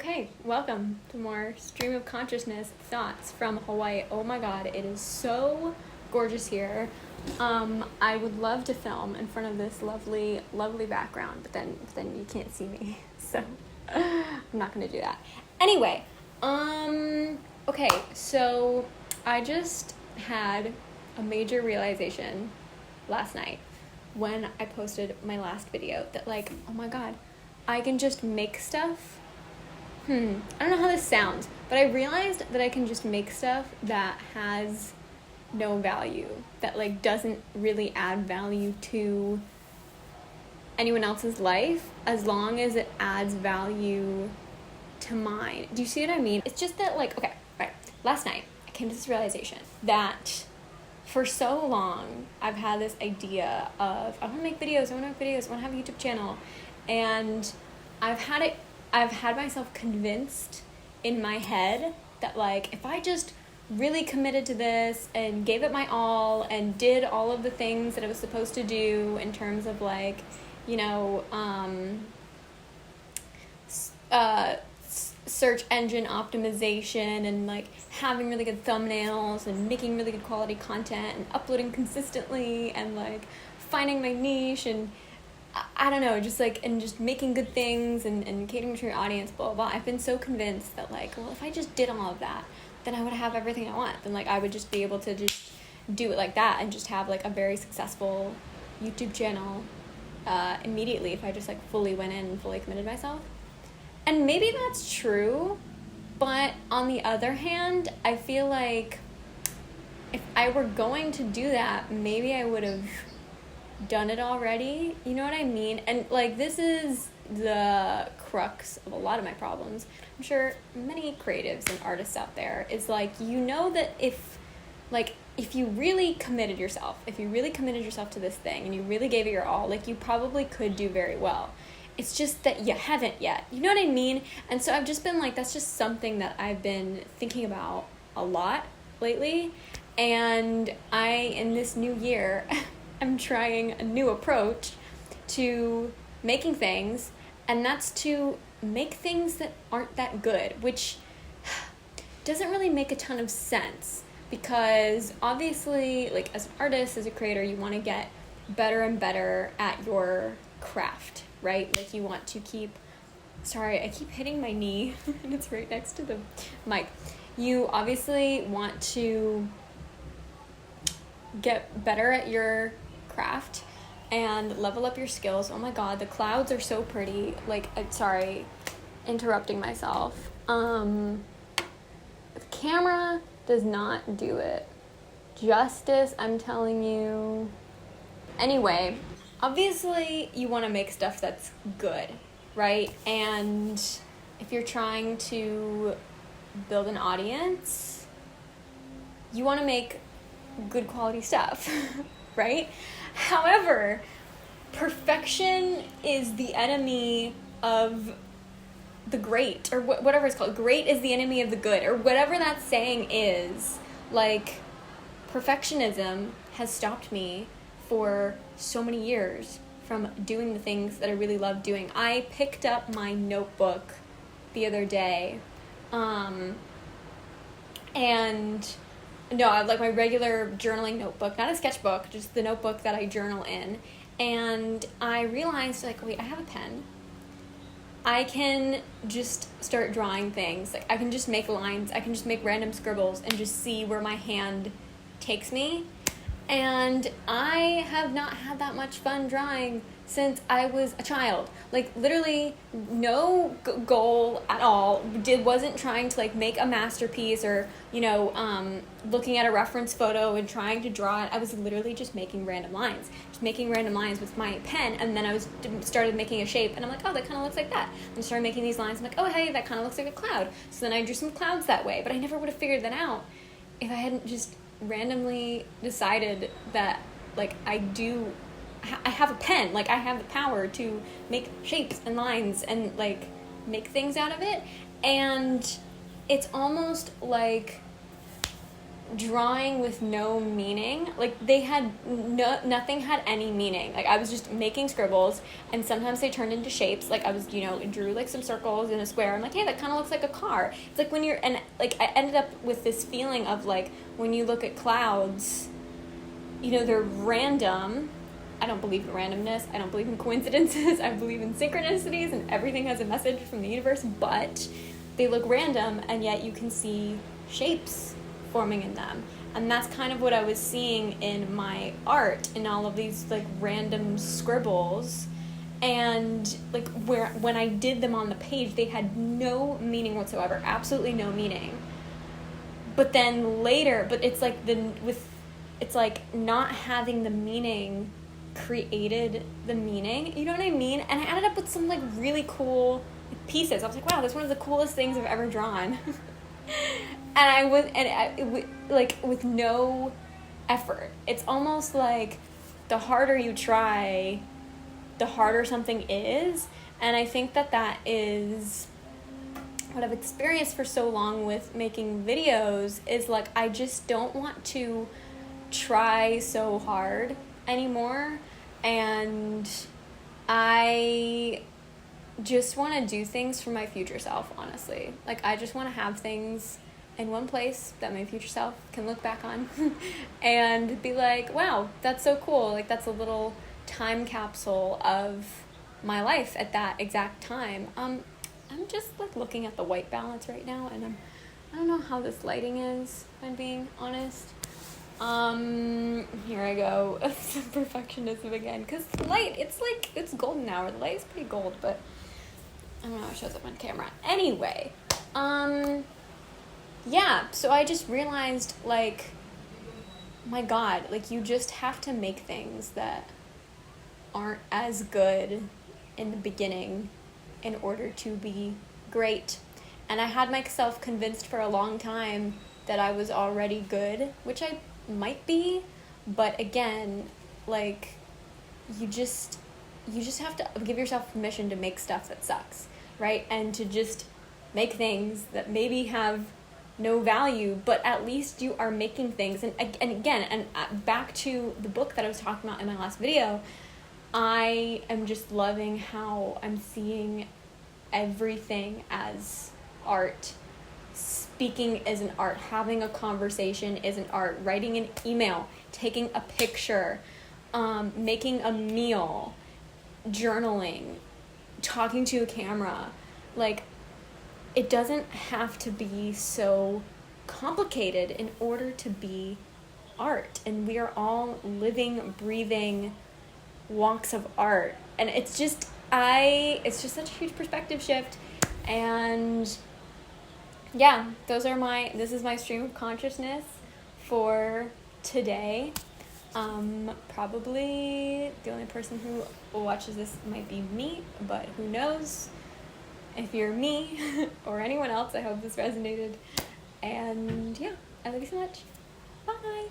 Okay, welcome to more stream of consciousness thoughts from Hawaii. Oh my god, it is so gorgeous here. I would love to film in front of this lovely, lovely background, but then you can't see me, so I'm not gonna do that. Anyway, okay, so I just had a major realization last night when I posted my last video that, like, oh my god, I can just make stuff. I don't know how this sounds, but I realized that I can just make stuff that has no value, that, like, doesn't really add value to anyone else's life, as long as it adds value to mine. Do you see what I mean? It's just that, like, okay, right, last night I came to this realization that for so long I've had this idea of I want to make videos, I want to have a YouTube channel, and I've had myself convinced in my head that, like, if I just really committed to this and gave it my all and did all of the things that I was supposed to do in terms of, like, you know, search engine optimization and, like, having really good thumbnails and making really good quality content and uploading consistently and, like, finding my niche and I don't know, just, like, and just making good things and catering to your audience, blah, blah, blah. I've been so convinced that, like, well, if I just did all of that, then I would have everything I want. Then, like, I would just be able to just do it like that and just have, like, a very successful YouTube channel immediately if I just, like, fully went in and fully committed myself. And maybe that's true, but on the other hand, I feel like if I were going to do that, maybe I would have done it already, you know what I mean? And, like, this is the crux of a lot of my problems. I'm sure many creatives and artists out there is, like, you know that if you really committed yourself to this thing and you really gave it your all, like, you probably could do very well. It's just that you haven't yet, you know what I mean? And so I've just been like, that's just something that I've been thinking about a lot lately, and in this new year I'm trying a new approach to making things, and that's to make things that aren't that good, which doesn't really make a ton of sense because obviously, like, as an artist, as a creator, you want to get better and better at your craft, right? Like, you want to sorry, I keep hitting my knee and it's right next to the mic. You obviously want to get better at your craft and level up your skills. Oh my god, the clouds are so pretty. Like, sorry, interrupting myself. The camera does not do it justice, I'm telling you. Anyway, obviously you want to make stuff that's good, right? And if you're trying to build an audience, you want to make good quality stuff, right? However, perfection is the enemy of the great, or whatever it's called. Great is the enemy of the good, or whatever that saying is. Like, perfectionism has stopped me for so many years from doing the things that I really love doing. I picked up my notebook the other day, and no, like my regular journaling notebook, not a sketchbook, just the notebook that I journal in. And I realized, like, wait, I have a pen. I can just start drawing things. Like, I can just make lines. I can just make random scribbles and just see where my hand takes me. And I have not had that much fun drawing since I was a child. Like, literally no goal at all. Wasn't trying to, like, make a masterpiece or, you know, looking at a reference photo and trying to draw it. I was literally just making random lines. Just making random lines with my pen, and then I started making a shape, and I'm like, oh, that kind of looks like that. And I started making these lines. I'm like, oh, hey, that kind of looks like a cloud. So then I drew some clouds that way, but I never would have figured that out if I hadn't just randomly decided that, like, I have a pen, like, I have the power to make shapes and lines and, like, make things out of it. And it's almost like drawing with no meaning. Like, they had nothing had any meaning. Like, I was just making scribbles, and sometimes they turned into shapes. Like, I was, drew like some circles in a square. I'm like, hey, that kind of looks like a car. It's like when you're, and like I ended up with this feeling of like, when you look at clouds, they're random. I don't believe in randomness. I don't believe in coincidences. I believe in synchronicities, and everything has a message from the universe, but they look random, and yet you can see shapes forming in them. And that's kind of what I was seeing in my art, in all of these like random scribbles. And like when I did them on the page, they had no meaning whatsoever, absolutely no meaning. But then later, it's like it's like not having the meaning created the meaning, you know what I mean? And I ended up with some like really cool pieces. I was like, wow, that's one of the coolest things I've ever drawn. Like with no effort. It's almost like the harder you try, the harder something is. And I think that is what I've experienced for so long with making videos, is like I just don't want to try so hard anymore, and I just want to do things for my future self, honestly. Like, I just want to have things in one place that my future self can look back on and be like, wow, that's so cool. Like, that's a little time capsule of my life at that exact time. I'm just like looking at the white balance right now, and I don't know how this lighting is, if I'm being honest. Here I go. Perfectionism again. Because the light, it's golden hour. The light is pretty gold, but I don't know how it shows up on camera. Anyway, yeah, so I just realized, like, my God, like, you just have to make things that aren't as good in the beginning in order to be great. And I had myself convinced for a long time that I was already good, which I might be, but again, like, you just have to give yourself permission to make stuff that sucks, right? And to just make things that maybe have no value, but at least you are making things. And again, back to the book that I was talking about in my last video, I am just loving how I'm seeing everything as art. Speaking is an art. Having a conversation is an art. Writing an email, taking a picture, making a meal, journaling, talking to a camera. Like, it doesn't have to be so complicated in order to be art. And we are all living, breathing walks of art. And it's just such a huge perspective shift. And yeah, this is my stream of consciousness for today. Probably the only person who watches this might be me, but who knows? If you're me or anyone else, I hope this resonated. And yeah, I love you so much. Bye.